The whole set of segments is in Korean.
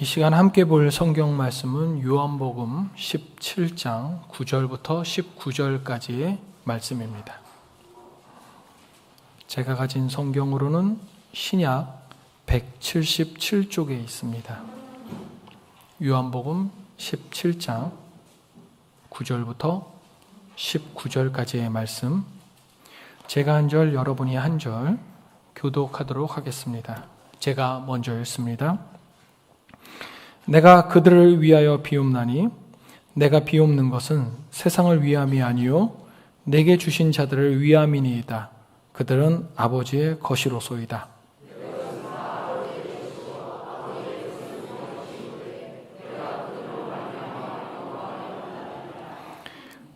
이 시간 함께 볼 성경 말씀은 요한복음 17장 9절부터 19절까지의 말씀입니다. 제가 가진 성경으로는 신약 177쪽에 있습니다. 요한복음 17장 9절부터 19절까지의 말씀, 제가 한 절, 여러분이 한 절 교독하도록 하겠습니다. 제가 먼저 읽습니다. 내가 그들을 위하여 비옵나니 내가 비옵는 것은 세상을 위함이 아니요 내게 주신 자들을 위함이니이다. 그들은 아버지의 것이로소이다.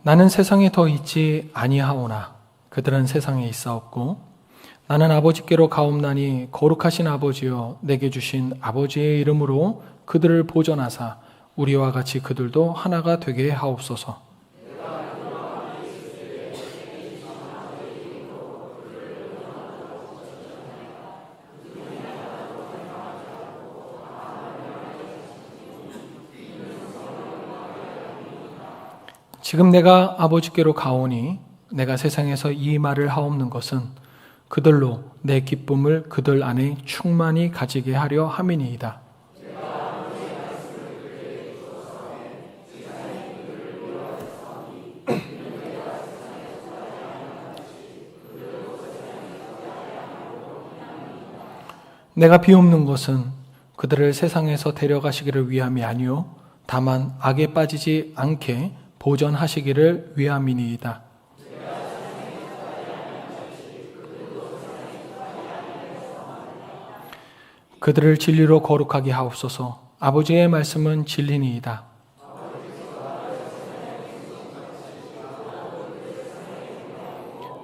나는 세상에 더 있지 아니하오나 그들은 세상에 있사옵고 나는 아버지께로 가옵나니 거룩하신 아버지여 내게 주신 아버지의 이름으로 그들을 보존하사 우리와 같이 그들도 하나가 되게 하옵소서. 지금 내가 아버지께로 가오니 내가 세상에서 이 말을 하옵는 것은 그들로 내 기쁨을 그들 안에 충만히 가지게 하려 함이니이다. 내가 비옵는 것은 그들을 세상에서 데려가시기를 위함이 아니요 다만 악에 빠지지 않게 보전하시기를 위함이니이다. 그들을 진리로 거룩하게 하옵소서. 아버지의 말씀은 진리니이다.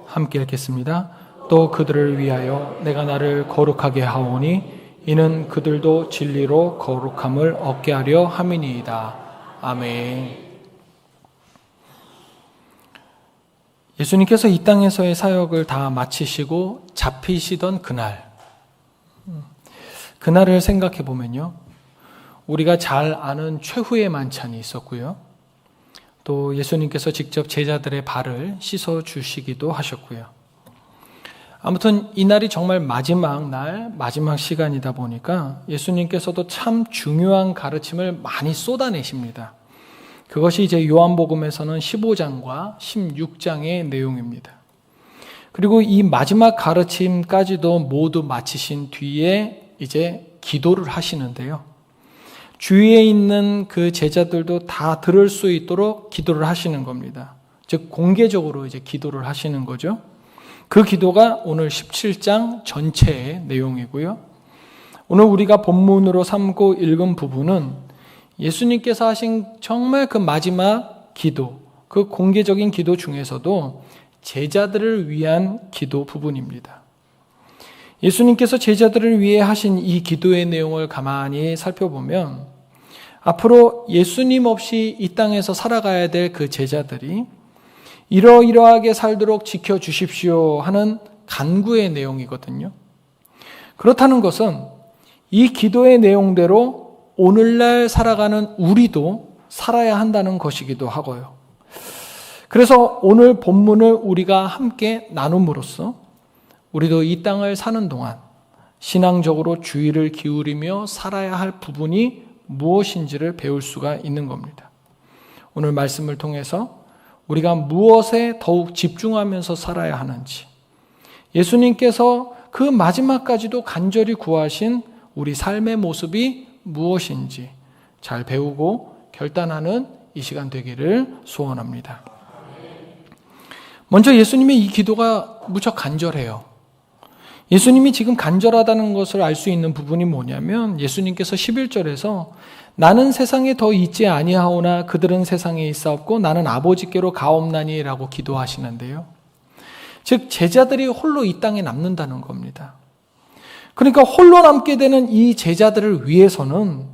함께 읽겠습니다. 또 그들을 위하여 내가 나를 거룩하게 하오니 이는 그들도 진리로 거룩함을 얻게 하려 함이니이다. 아멘. 예수님께서 이 땅에서의 사역을 다 마치시고 잡히시던 그날을 생각해 보면요, 우리가 잘 아는 최후의 만찬이 있었고요, 또 예수님께서 직접 제자들의 발을 씻어 주시기도 하셨고요. 아무튼 이날이 정말 마지막 날, 마지막 시간이다 보니까 예수님께서도 참 중요한 가르침을 많이 쏟아내십니다. 그것이 이제 요한복음에서는 15장과 16장의 내용입니다. 그리고 이 마지막 가르침까지도 모두 마치신 뒤에 이제 기도를 하시는데요. 주위에 있는 그 제자들도 다 들을 수 있도록 기도를 하시는 겁니다. 즉 공개적으로 이제 기도를 하시는 거죠. 그 기도가 오늘 17장 전체의 내용이고요. 오늘 우리가 본문으로 삼고 읽은 부분은 예수님께서 하신 정말 그 마지막 기도, 그 공개적인 기도 중에서도 제자들을 위한 기도 부분입니다. 예수님께서 제자들을 위해 하신 이 기도의 내용을 가만히 살펴보면 앞으로 예수님 없이 이 땅에서 살아가야 될 그 제자들이 이러이러하게 살도록 지켜주십시오 하는 간구의 내용이거든요. 그렇다는 것은 이 기도의 내용대로 오늘날 살아가는 우리도 살아야 한다는 것이기도 하고요. 그래서 오늘 본문을 우리가 함께 나눔으로써 우리도 이 땅을 사는 동안 신앙적으로 주의를 기울이며 살아야 할 부분이 무엇인지를 배울 수가 있는 겁니다. 오늘 말씀을 통해서 우리가 무엇에 더욱 집중하면서 살아야 하는지, 예수님께서 그 마지막까지도 간절히 구하신 우리 삶의 모습이 무엇인지 잘 배우고 결단하는 이 시간 되기를 소원합니다. 먼저 예수님의 이 기도가 무척 간절해요. 예수님이 지금 간절하다는 것을 알 수 있는 부분이 뭐냐면 예수님께서 11절에서 나는 세상에 더 있지 아니하오나 그들은 세상에 있사옵고 나는 아버지께로 가옵나니 라고 기도하시는데요. 즉 제자들이 홀로 이 땅에 남는다는 겁니다. 그러니까 홀로 남게 되는 이 제자들을 위해서는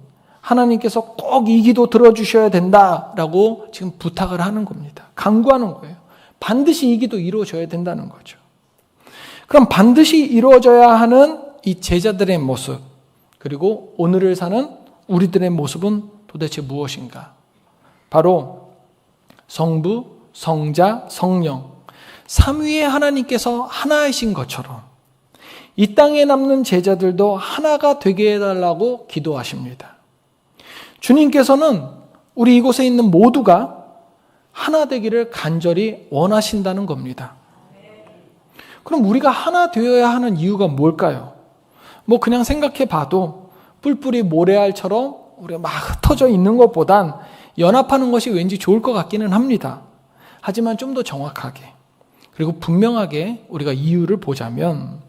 하나님께서 꼭 이 기도 들어주셔야 된다라고 지금 부탁을 하는 겁니다. 간구하는 거예요. 반드시 이 기도 이루어져야 된다는 거죠. 그럼 반드시 이루어져야 하는 이 제자들의 모습, 그리고 오늘을 사는 우리들의 모습은 도대체 무엇인가? 바로 성부, 성자, 성령, 삼위의 하나님께서 하나이신 것처럼 이 땅에 남는 제자들도 하나가 되게 해달라고 기도하십니다. 주님께서는 우리 이곳에 있는 모두가 하나 되기를 간절히 원하신다는 겁니다. 그럼 우리가 하나 되어야 하는 이유가 뭘까요? 그냥 생각해 봐도 뿔뿔이 모래알처럼 우리가 막 흩어져 있는 것보단 연합하는 것이 왠지 좋을 것 같기는 합니다. 하지만 좀 더 정확하게 그리고 분명하게 우리가 이유를 보자면,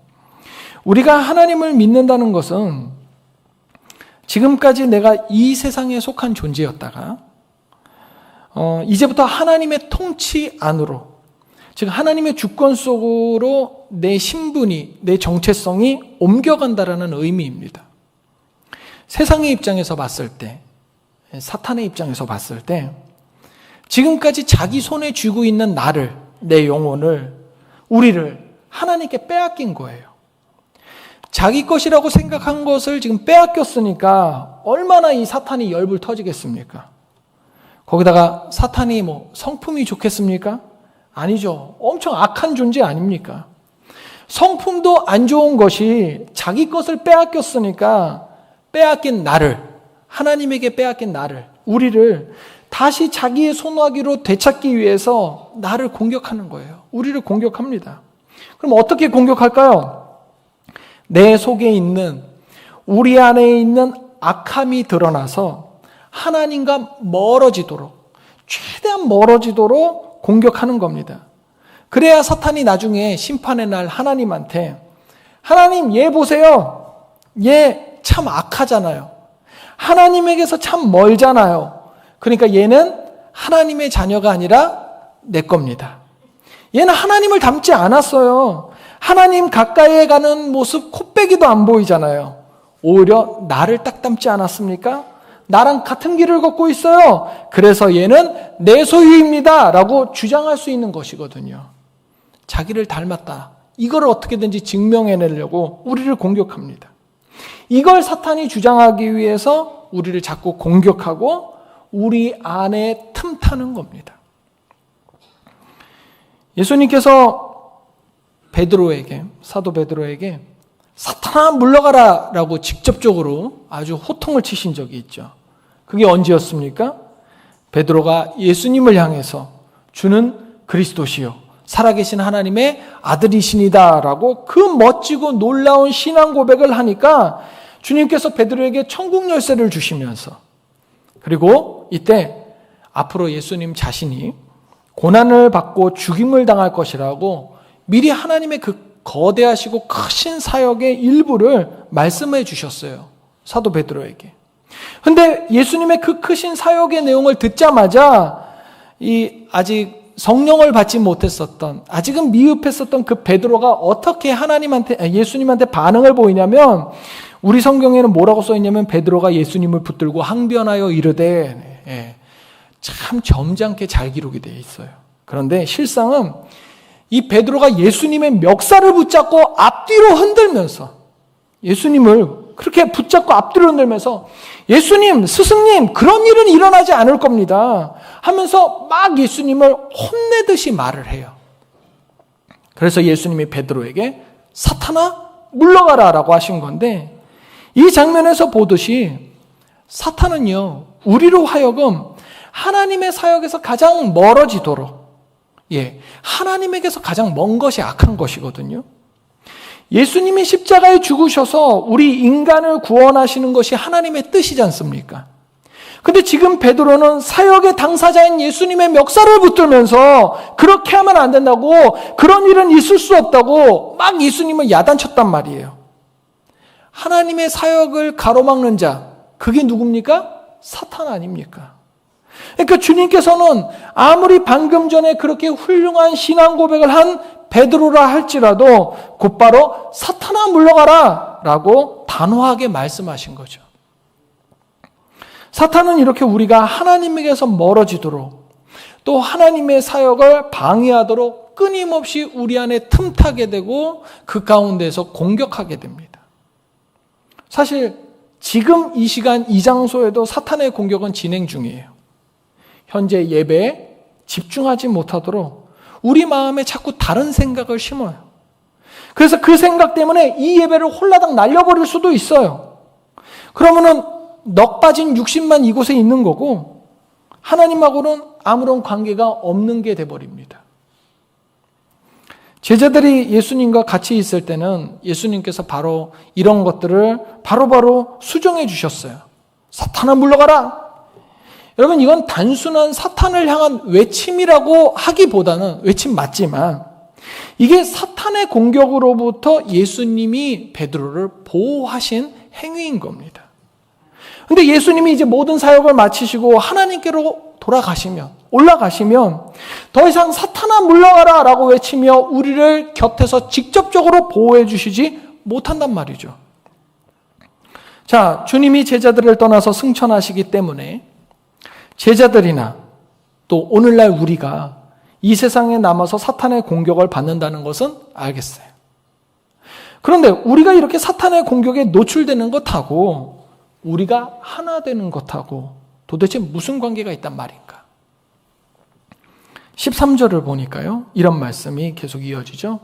우리가 하나님을 믿는다는 것은 지금까지 내가 이 세상에 속한 존재였다가 이제부터 하나님의 통치 안으로, 즉 하나님의 주권 속으로 내 신분이, 내 정체성이 옮겨간다라는 의미입니다. 세상의 입장에서 봤을 때, 사탄의 입장에서 봤을 때 지금까지 자기 손에 쥐고 있는 나를, 내 영혼을, 우리를 하나님께 빼앗긴 거예요. 자기 것이라고 생각한 것을 지금 빼앗겼으니까 얼마나 이 사탄이 열불 터지겠습니까? 거기다가 사탄이 성품이 좋겠습니까? 아니죠. 엄청 악한 존재 아닙니까? 성품도 안 좋은 것이 자기 것을 빼앗겼으니까 빼앗긴 나를, 하나님에게 빼앗긴 나를, 우리를 다시 자기의 손아귀로 되찾기 위해서 나를 공격하는 거예요. 우리를 공격합니다. 그럼 어떻게 공격할까요? 내 속에 있는, 우리 안에 있는 악함이 드러나서 하나님과 멀어지도록, 최대한 멀어지도록 공격하는 겁니다. 그래야 사탄이 나중에 심판의 날 하나님한테, 하나님 얘 보세요. 얘 참 악하잖아요. 하나님에게서 참 멀잖아요. 그러니까 얘는 하나님의 자녀가 아니라 내 겁니다. 얘는 하나님을 닮지 않았어요. 하나님 가까이에 가는 모습 코빼기도 안 보이잖아요. 오히려 나를 딱 닮지 않았습니까? 나랑 같은 길을 걷고 있어요. 그래서 얘는 내 소유입니다 라고 주장할 수 있는 것이거든요. 자기를 닮았다. 이걸 어떻게든지 증명해내려고 우리를 공격합니다. 이걸 사탄이 주장하기 위해서 우리를 자꾸 공격하고 우리 안에 틈타는 겁니다. 예수님께서 베드로에게, 사도 베드로에게 사탄아 물러가라 라고 직접적으로 아주 호통을 치신 적이 있죠. 그게 언제였습니까? 베드로가 예수님을 향해서 주는 그리스도시요 살아계신 하나님의 아들이시니다 라고 그 멋지고 놀라운 신앙 고백을 하니까 주님께서 베드로에게 천국 열쇠를 주시면서, 그리고 이때 앞으로 예수님 자신이 고난을 받고 죽임을 당할 것이라고 미리 하나님의 그 거대하시고 크신 사역의 일부를 말씀해 주셨어요. 사도 베드로에게. 근데 예수님의 그 크신 사역의 내용을 듣자마자 이 아직 성령을 받지 못했었던, 아직은 미흡했었던 그 베드로가 어떻게 예수님한테 반응을 보이냐면, 우리 성경에는 뭐라고 써 있냐면 베드로가 예수님을 붙들고 항변하여 이르되, 참 점잖게 잘 기록이 되어 있어요. 그런데 실상은 이 베드로가 예수님의 멱살을 붙잡고 앞뒤로 흔들면서, 예수님을 그렇게 붙잡고 앞뒤로 흔들면서 예수님, 스승님, 그런 일은 일어나지 않을 겁니다 하면서 막 예수님을 혼내듯이 말을 해요. 그래서 예수님이 베드로에게 사탄아 물러가라 라고 하신 건데, 이 장면에서 보듯이 사탄은요, 우리로 하여금 하나님의 사역에서 가장 멀어지도록, 하나님에게서 가장 먼 것이 악한 것이거든요. 예수님이 십자가에 죽으셔서 우리 인간을 구원하시는 것이 하나님의 뜻이지 않습니까? 근데 지금 베드로는 사역의 당사자인 예수님의 멱살을 붙들면서 그렇게 하면 안 된다고, 그런 일은 있을 수 없다고 막 예수님을 야단쳤단 말이에요. 하나님의 사역을 가로막는 자, 그게 누굽니까? 사탄 아닙니까? 그러니까 주님께서는 아무리 방금 전에 그렇게 훌륭한 신앙 고백을 한 베드로라 할지라도 곧바로 사탄아 물러가라 라고 단호하게 말씀하신 거죠. 사탄은 이렇게 우리가 하나님에게서 멀어지도록, 또 하나님의 사역을 방해하도록 끊임없이 우리 안에 틈타게 되고 그 가운데서 공격하게 됩니다. 사실 지금 이 시간 이 장소에도 사탄의 공격은 진행 중이에요. 현재 예배에 집중하지 못하도록 우리 마음에 자꾸 다른 생각을 심어요. 그래서 그 생각 때문에 이 예배를 홀라당 날려버릴 수도 있어요. 그러면은 넋 빠진 육신만 이곳에 있는 거고 하나님하고는 아무런 관계가 없는 게 돼버립니다. 제자들이 예수님과 같이 있을 때는 예수님께서 바로 이런 것들을 바로바로 수정해 주셨어요. 사탄아 물러가라. 여러분, 이건 단순한 사탄을 향한 외침이라고 하기보다는 외침 맞지만 이게 사탄의 공격으로부터 예수님이 베드로를 보호하신 행위인 겁니다. 근데 예수님이 이제 모든 사역을 마치시고 하나님께로 올라가시면 더 이상 사탄아 물러가라 라고 외치며 우리를 곁에서 직접적으로 보호해 주시지 못한단 말이죠. 자, 주님이 제자들을 떠나서 승천하시기 때문에 제자들이나 또 오늘날 우리가 이 세상에 남아서 사탄의 공격을 받는다는 것은 알겠어요. 그런데 우리가 이렇게 사탄의 공격에 노출되는 것하고 우리가 하나 되는 것하고 도대체 무슨 관계가 있단 말인가? 13절을 보니까요, 이런 말씀이 계속 이어지죠.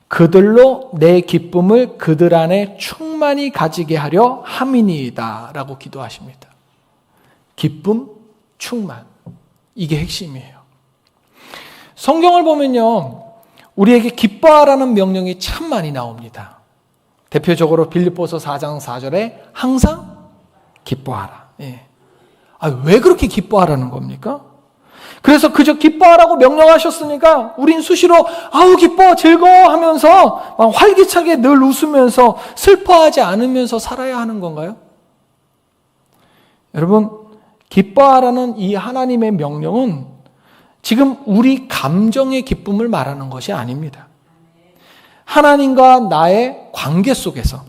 그들로 내 기쁨을 그들 안에 충만히 가지게 하려 함이니이다 라고 기도하십니다. 기쁨, 충만. 이게 핵심이에요. 성경을 보면요, 우리에게 기뻐하라는 명령이 참 많이 나옵니다. 대표적으로 빌립보서 4장 4절에 항상 기뻐하라. 예. 왜 그렇게 기뻐하라는 겁니까? 그래서 그저 기뻐하라고 명령하셨으니까 우린 수시로 아우 기뻐 즐거워 하면서 막 활기차게 늘 웃으면서 슬퍼하지 않으면서 살아야 하는 건가요? 여러분, 기뻐하라는 이 하나님의 명령은 지금 우리 감정의 기쁨을 말하는 것이 아닙니다. 하나님과 나의 관계 속에서,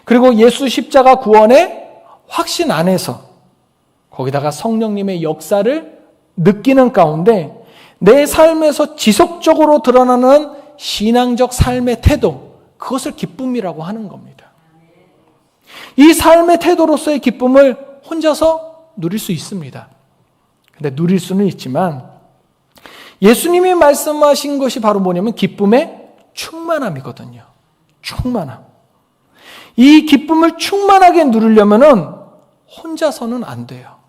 그리고 예수 십자가 구원의 확신 안에서, 거기다가 성령님의 역사를 느끼는 가운데 내 삶에서 지속적으로 드러나는 신앙적 삶의 태도, 그것을 기쁨이라고 하는 겁니다. 이 삶의 태도로서의 기쁨을 혼자서 누릴 수 있습니다. 근데 누릴 수는 있지만 예수님이 말씀하신 것이 바로 뭐냐면 기쁨의 충만함이거든요. 충만함. 이 기쁨을 충만하게 누리려면은 혼자서는 안 돼요.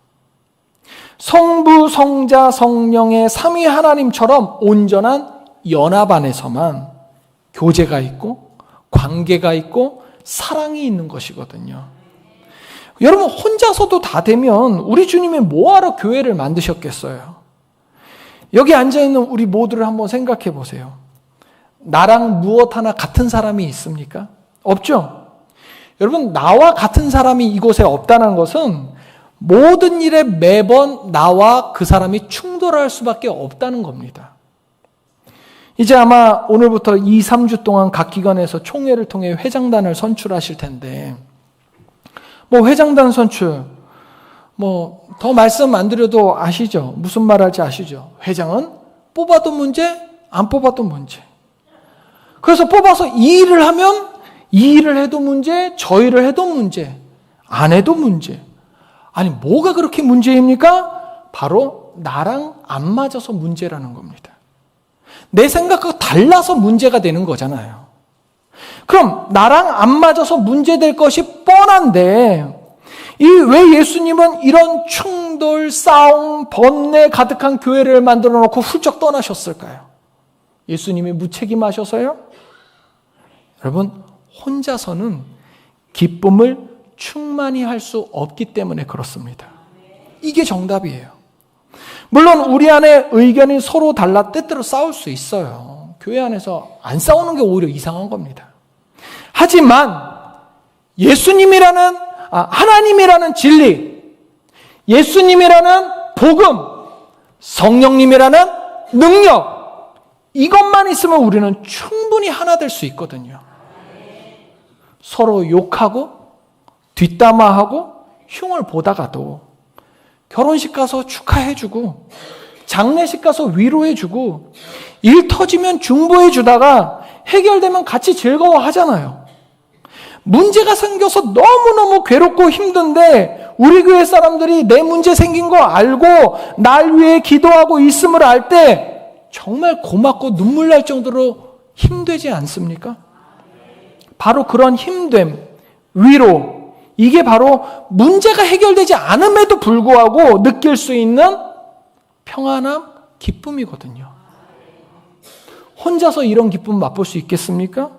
성부, 성자, 성령의 삼위 하나님처럼 온전한 연합 안에서만 교제가 있고 관계가 있고 사랑이 있는 것이거든요. 여러분, 혼자서도 다 되면 우리 주님이 뭐하러 교회를 만드셨겠어요? 여기 앉아있는 우리 모두를 한번 생각해 보세요. 나랑 무엇 하나 같은 사람이 있습니까? 없죠? 여러분, 나와 같은 사람이 이곳에 없다는 것은 모든 일에 매번 나와 그 사람이 충돌할 수밖에 없다는 겁니다. 이제 아마 오늘부터 2, 3주 동안 각 기관에서 총회를 통해 회장단을 선출하실 텐데, 회장단 선출, 더 말씀 안 드려도 아시죠? 무슨 말 할지 아시죠? 회장은 뽑아도 문제, 안 뽑아도 문제. 그래서 뽑아서 이 일을 하면 이 일을 해도 문제, 저 일을 해도 문제, 안 해도 문제. 아니, 뭐가 그렇게 문제입니까? 바로 나랑 안 맞아서 문제라는 겁니다. 내 생각과 달라서 문제가 되는 거잖아요. 그럼 나랑 안 맞아서 문제될 것이 뻔한데 왜 예수님은 이런 충돌, 싸움, 번뇌 가득한 교회를 만들어 놓고 훌쩍 떠나셨을까요? 예수님이 무책임하셔서요? 여러분, 혼자서는 기쁨을 충만히 할 수 없기 때문에 그렇습니다. 이게 정답이에요. 물론 우리 안에 의견이 서로 달라 때때로 싸울 수 있어요. 교회 안에서 안 싸우는 게 오히려 이상한 겁니다. 하지만 예수님이라는 하나님이라는 진리, 예수님이라는 복음, 성령님이라는 능력, 이것만 있으면 우리는 충분히 하나 될 수 있거든요. 서로 욕하고 뒷담화하고 흉을 보다가도 결혼식 가서 축하해주고 장례식 가서 위로해주고 일 터지면 중보해주다가 해결되면 같이 즐거워하잖아요. 문제가 생겨서 너무너무 괴롭고 힘든데 우리 교회 사람들이 내 문제 생긴 거 알고 날 위해 기도하고 있음을 알 때 정말 고맙고 눈물 날 정도로 힘되지 않습니까? 바로 그런 힘됨, 위로, 이게 바로 문제가 해결되지 않음에도 불구하고 느낄 수 있는 평안함, 기쁨이거든요. 혼자서 이런 기쁨 맛볼 수 있겠습니까?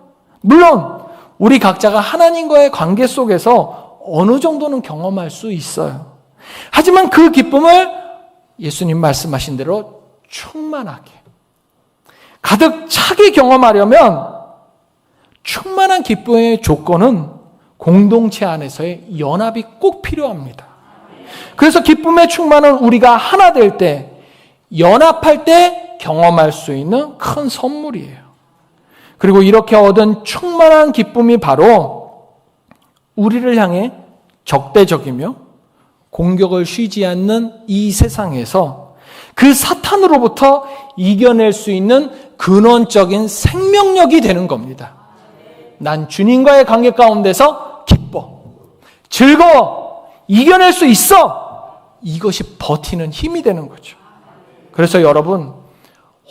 물론 우리 각자가 하나님과의 관계 속에서 어느 정도는 경험할 수 있어요. 하지만 그 기쁨을 예수님 말씀하신 대로 충만하게, 가득 차게 경험하려면 충만한 기쁨의 조건은 공동체 안에서의 연합이 꼭 필요합니다. 그래서 기쁨의 충만은 우리가 하나 될 때, 연합할 때 경험할 수 있는 큰 선물이에요. 그리고 이렇게 얻은 충만한 기쁨이 바로 우리를 향해 적대적이며 공격을 쉬지 않는 이 세상에서 그 사탄으로부터 이겨낼 수 있는 근원적인 생명력이 되는 겁니다. 난 주님과의 관계 가운데서 기뻐, 즐거워, 이겨낼 수 있어. 이것이 버티는 힘이 되는 거죠. 그래서 여러분,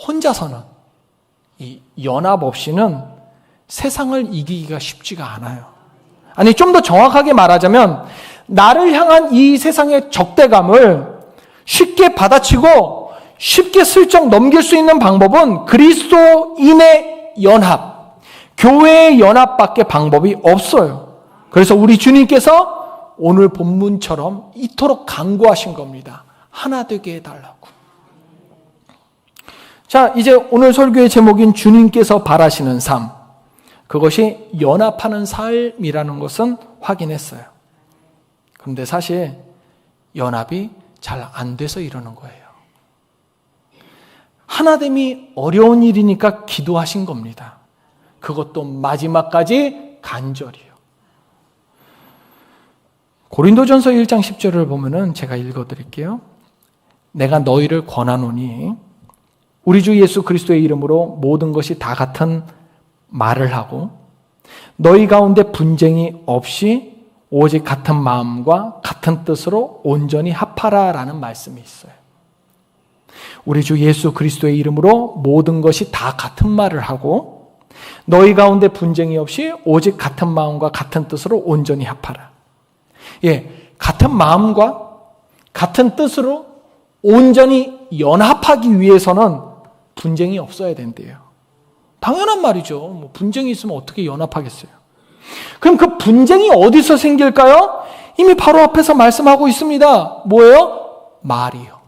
혼자서는, 이 연합 없이는 세상을 이기기가 쉽지가 않아요. 아니, 좀 더 정확하게 말하자면 나를 향한 이 세상의 적대감을 쉽게 받아치고 쉽게 슬쩍 넘길 수 있는 방법은 그리스도인의 연합, 교회의 연합밖에 방법이 없어요. 그래서 우리 주님께서 오늘 본문처럼 이토록 간구하신 겁니다. 하나 되게 해달라고. 자, 이제 오늘 설교의 제목인 주님께서 바라시는 삶, 그것이 연합하는 삶이라는 것은 확인했어요. 그런데 사실 연합이 잘 안 돼서 이러는 거예요. 하나됨이 어려운 일이니까 기도하신 겁니다. 그것도 마지막까지 간절히요. 고린도전서 1장 10절을 보면은 제가 읽어드릴게요. 내가 너희를 권하노니 우리 주 예수 그리스도의 이름으로 모든 것이 다 같은 말을 하고 너희 가운데 분쟁이 없이 오직 같은 마음과 같은 뜻으로 온전히 합하라라는 말씀이 있어요. 우리 주 예수 그리스도의 이름으로 모든 것이 다 같은 말을 하고 너희 가운데 분쟁이 없이 오직 같은 마음과 같은 뜻으로 온전히 합하라. 예, 같은 마음과 같은 뜻으로 온전히 연합하기 위해서는 분쟁이 없어야 된대요. 당연한 말이죠. 뭐 분쟁이 있으면 어떻게 연합하겠어요? 그럼 그 분쟁이 어디서 생길까요? 이미 바로 앞에서 말씀하고 있습니다. 뭐예요? 말이요.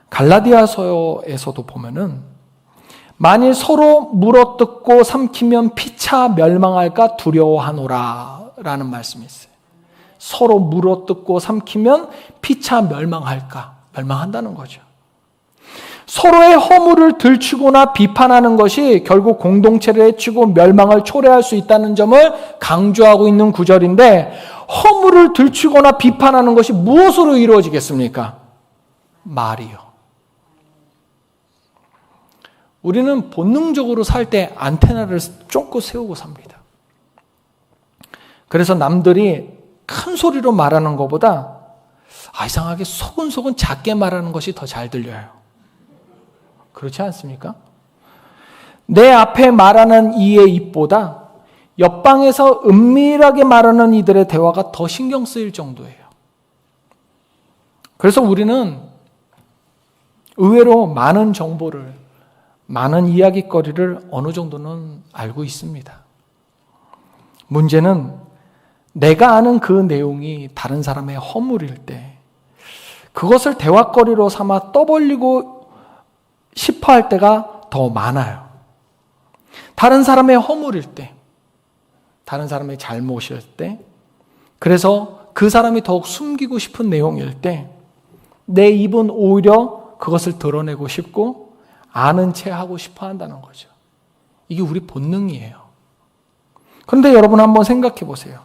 갈라디아서에서도 보면은 만일 서로 물어뜯고 삼키면 피차 멸망할까 두려워하노라 라는 말씀이 있어요. 서로 물어뜯고 삼키면 피차 멸망한다는 거죠. 서로의 허물을 들추거나 비판하는 것이 결국 공동체를 해치고 멸망을 초래할 수 있다는 점을 강조하고 있는 구절인데, 허물을 들추거나 비판하는 것이 무엇으로 이루어지겠습니까? 말이요. 우리는 본능적으로 살 때 안테나를 쫓고 세우고 삽니다. 그래서 남들이 큰 소리로 말하는 것보다 이상하게 소근소근 작게 말하는 것이 더 잘 들려요. 그렇지 않습니까? 내 앞에 말하는 이의 입보다 옆방에서 은밀하게 말하는 이들의 대화가 더 신경 쓰일 정도예요. 그래서 우리는 의외로 많은 정보를, 많은 이야기거리를 어느 정도는 알고 있습니다. 문제는 내가 아는 그 내용이 다른 사람의 허물일 때 그것을 대화거리로 삼아 떠벌리고 싶어 할 때가 더 많아요. 다른 사람의 허물일 때, 다른 사람의 잘못일 때, 그래서 그 사람이 더욱 숨기고 싶은 내용일 때 내 입은 오히려 그것을 드러내고 싶고 아는 채 하고 싶어 한다는 거죠. 이게 우리 본능이에요. 그런데 여러분 한번 생각해 보세요.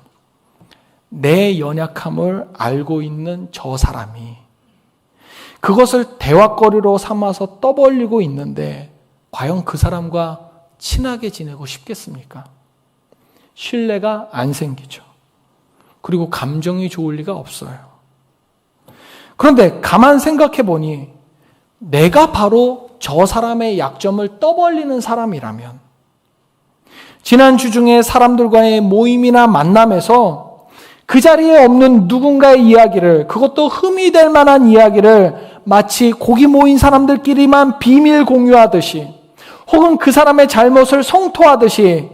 내 연약함을 알고 있는 저 사람이 그것을 대화거리로 삼아서 떠벌리고 있는데 과연 그 사람과 친하게 지내고 싶겠습니까? 신뢰가 안 생기죠. 그리고 감정이 좋을 리가 없어요. 그런데 가만 생각해 보니 내가 바로 저 사람의 약점을 떠벌리는 사람이라면, 지난주 중에 사람들과의 모임이나 만남에서 그 자리에 없는 누군가의 이야기를, 그것도 흠이 될 만한 이야기를 마치 고기 모인 사람들끼리만 비밀 공유하듯이, 혹은 그 사람의 잘못을 성토하듯이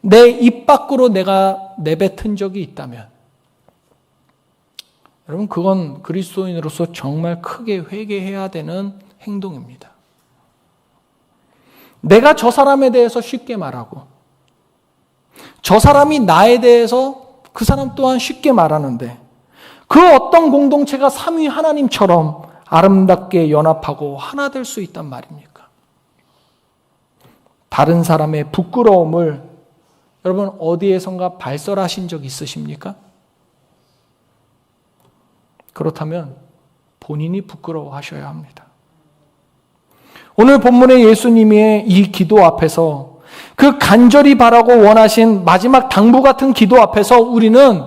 내 입 밖으로 내가 내뱉은 적이 있다면, 여러분, 그건 그리스도인으로서 정말 크게 회개해야 되는 행동입니다. 내가 저 사람에 대해서 쉽게 말하고, 저 사람이 나에 대해서 그 사람 또한 쉽게 말하는데, 그 어떤 공동체가 삼위 하나님처럼 아름답게 연합하고 하나 될 수 있단 말입니까? 다른 사람의 부끄러움을 여러분 어디에선가 발설하신 적 있으십니까? 그렇다면 본인이 부끄러워하셔야 합니다. 오늘 본문의 예수님의 이 기도 앞에서, 그 간절히 바라고 원하신 마지막 당부 같은 기도 앞에서 우리는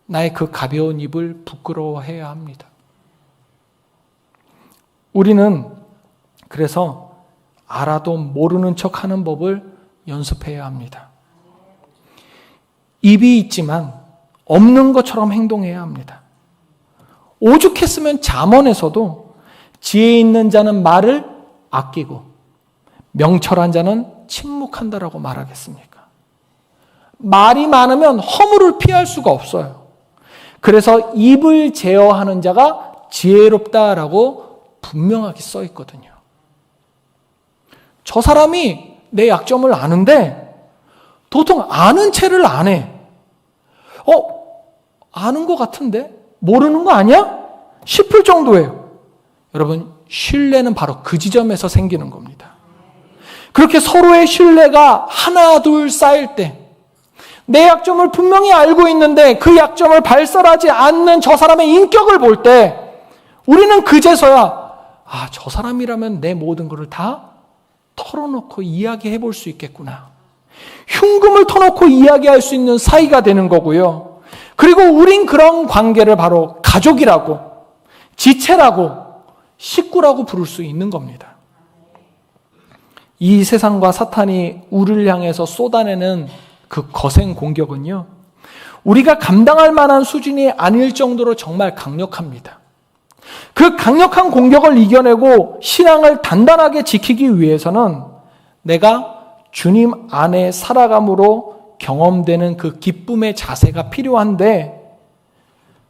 나의 그 가벼운 입을 부끄러워해야 합니다. 우리는 그래서 알아도 모르는 척하는 법을 연습해야 합니다. 입이 있지만 없는 것처럼 행동해야 합니다. 오죽했으면 잠언에서도 지혜 있는 자는 말을 아끼고 명철한 자는 침묵한다라고 말하겠습니까? 말이 많으면 허물을 피할 수가 없어요. 그래서 입을 제어하는 자가 지혜롭다라고 분명하게 써 있거든요. 저 사람이 내 약점을 아는데 도통 아는 체를 안 해. 아는 것 같은데? 모르는 거 아니야? 싶을 정도예요. 여러분, 신뢰는 바로 그 지점에서 생기는 겁니다. 그렇게 서로의 신뢰가 하나 둘 쌓일 때, 내 약점을 분명히 알고 있는데 그 약점을 발설하지 않는 저 사람의 인격을 볼 때 우리는 그제서야 저 사람이라면 내 모든 것을 다 털어놓고 이야기해 볼 수 있겠구나. 흉금을 터놓고 이야기할 수 있는 사이가 되는 거고요. 그리고 우린 그런 관계를 바로 가족이라고, 지체라고, 식구라고 부를 수 있는 겁니다. 이 세상과 사탄이 우리를 향해서 쏟아내는 그 거센 공격은요, 우리가 감당할 만한 수준이 아닐 정도로 정말 강력합니다. 그 강력한 공격을 이겨내고 신앙을 단단하게 지키기 위해서는 내가 주님 안에 살아감으로 경험되는 그 기쁨의 자세가 필요한데,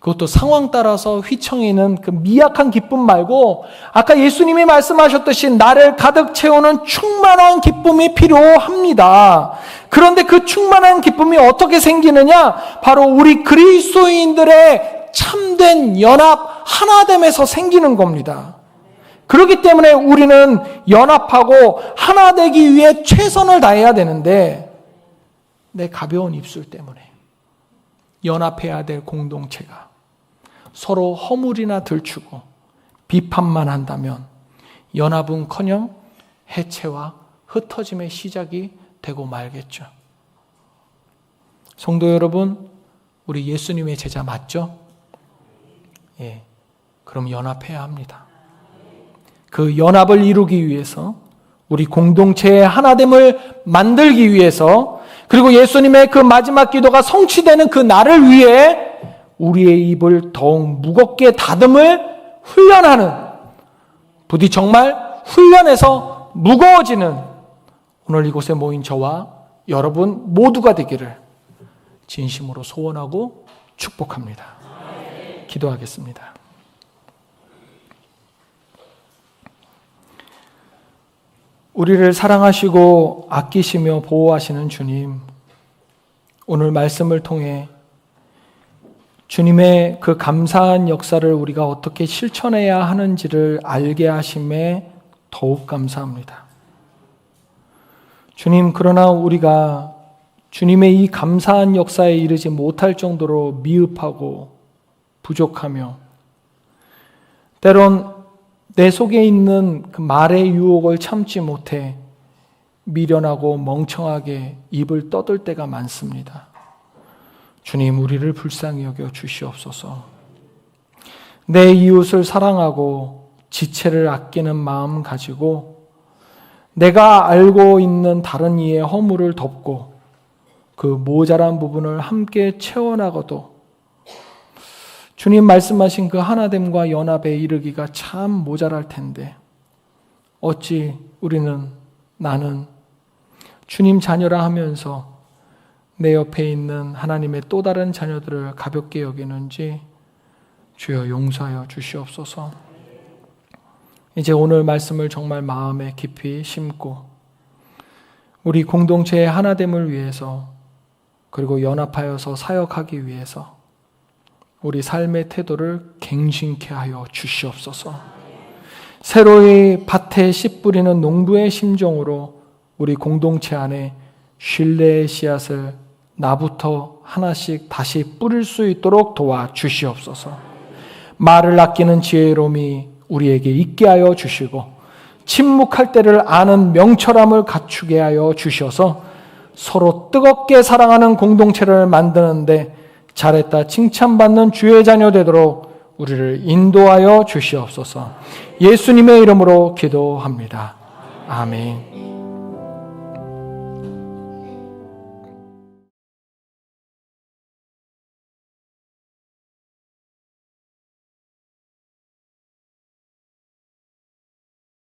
그것도 상황 따라서 휘청이는 그 미약한 기쁨 말고 아까 예수님이 말씀하셨듯이 나를 가득 채우는 충만한 기쁨이 필요합니다. 그런데 그 충만한 기쁨이 어떻게 생기느냐? 바로 우리 그리스도인들의 참된 연합, 하나됨에서 생기는 겁니다. 그렇기 때문에 우리는 연합하고 하나 되기 위해 최선을 다해야 되는데, 내 가벼운 입술 때문에 연합해야 될 공동체가 서로 허물이나 들추고 비판만 한다면 연합은커녕 해체와 흩어짐의 시작이 되고 말겠죠. 성도 여러분, 우리 예수님의 제자 맞죠? 예, 그럼 연합해야 합니다. 그 연합을 이루기 위해서, 우리 공동체의 하나됨을 만들기 위해서, 그리고 예수님의 그 마지막 기도가 성취되는 그 날을 위해 우리의 입을 더욱 무겁게 다듬을 훈련하는, 부디 정말 훈련해서 무거워지는 오늘 이곳에 모인 저와 여러분 모두가 되기를 진심으로 소원하고 축복합니다. 기도하겠습니다. 우리를 사랑하시고 아끼시며 보호하시는 주님, 오늘 말씀을 통해 주님의 그 감사한 역사를 우리가 어떻게 실천해야 하는지를 알게 하심에 더욱 감사합니다. 주님, 그러나 우리가 주님의 이 감사한 역사에 이르지 못할 정도로 미흡하고 부족하며, 때론 내 속에 있는 그 말의 유혹을 참지 못해 미련하고 멍청하게 입을 떠들 때가 많습니다. 주님, 우리를 불쌍히 여겨 주시옵소서. 내 이웃을 사랑하고 지체를 아끼는 마음 가지고 내가 알고 있는 다른 이의 허물을 덮고 그 모자란 부분을 함께 채워나가도 주님 말씀하신 그 하나됨과 연합에 이르기가 참 모자랄 텐데 어찌 나는 주님 자녀라 하면서 내 옆에 있는 하나님의 또 다른 자녀들을 가볍게 여기는지 주여 용서하여 주시옵소서. 이제 오늘 말씀을 정말 마음에 깊이 심고 우리 공동체의 하나됨을 위해서 그리고 연합하여서 사역하기 위해서 우리 삶의 태도를 갱신케 하여 주시옵소서. 새로이 밭에 씨 뿌리는 농부의 심정으로 우리 공동체 안에 신뢰의 씨앗을 나부터 하나씩 다시 뿌릴 수 있도록 도와 주시옵소서. 말을 아끼는 지혜로움이 우리에게 있게 하여 주시고 침묵할 때를 아는 명철함을 갖추게 하여 주셔서 서로 뜨겁게 사랑하는 공동체를 만드는데 잘했다 칭찬받는 주의 자녀 되도록 우리를 인도하여 주시옵소서. 예수님의 이름으로 기도합니다. 아멘.